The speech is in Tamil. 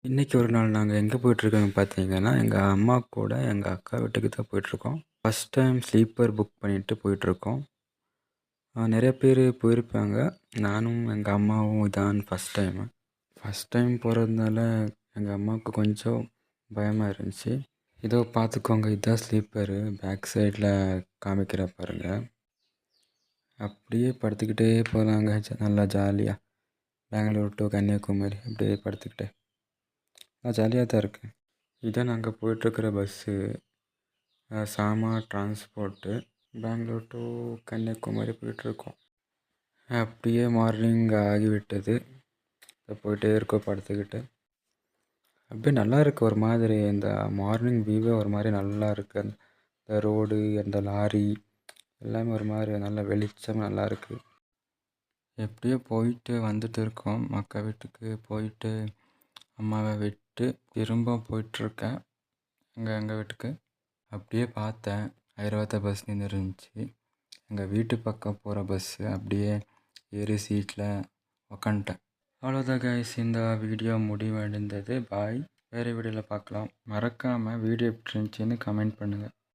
இன்றைக்கி ஒரு நாள் நாங்கள் எங்கே போயிட்டுருக்கோங்க பார்த்தீங்கன்னா, எங்கள் அம்மா கூட எங்கள் அக்கா வீட்டுக்கு தான் போயிட்டுருக்கோம். ஃபஸ்ட் டைம் ஸ்லீப்பர் புக் பண்ணிவிட்டு போயிட்டுருக்கோம். நிறைய பேர் போயிருப்பாங்க. நானும் எங்கள் அம்மாவும் இதான் ஃபஸ்ட் டைமு. ஃபஸ்ட் டைம் போகிறதுனால எங்கள் அம்மாவுக்கு கொஞ்சம் பயமாக இருந்துச்சு. இதோ பார்த்துக்கோங்க, இதுதான் ஸ்லீப்பரு. பேக் சைடில் காமிக்கிற பாருங்க. அப்படியே படுத்துக்கிட்டே போகலாங்க, நல்லா ஜாலியாக. பெங்களூர் டு கன்னியாகுமரி அப்படியே படுத்துக்கிட்டே ஜாலியாக தான் இருக்குது. இதான் நாங்கள் போயிட்டுருக்கிற bus. Sama transport. Bangalore to Kanyakumari போயிட்டுருக்கோம். அப்படியே மார்னிங் ஆகிவிட்டது. இப்போ போயிட்டே இருக்கோம் படுத்துக்கிட்டு. அப்படியே நல்லா இருக்குது ஒரு மாதிரி. இந்த மார்னிங் வியூவே ஒரு மாதிரி நல்லா இருக்குது. அந்த ரோடு, அந்த லாரி எல்லாமே ஒரு மாதிரி நல்லா வெளிச்சம் நல்லா இருக்குது. எப்படியோ போயிட்டு வந்துட்டு இருக்கோம். அக்கா வீட்டுக்கு போயிட்டு அம்மாவை விட்டு திரும்ப போயிட்டுருக்கேன் எங்கள் வீட்டுக்கு. அப்படியே பார்த்தேன், ஐராவதா பஸ் நின்றுருந்துச்சு. எங்கள் வீட்டு பக்கம் போகிற பஸ்ஸு. அப்படியே ஏறி சீட்டில் உக்காந்துட்டேன். அவ்வளோதான் கைஸ், இந்த வீடியோ முடிவடைந்தது. பாய். வேறு வீடியோவில் பார்க்கலாம். மறக்காமல் வீடியோ எப்படி இருந்துச்சுன்னு கமெண்ட் பண்ணுங்கள்.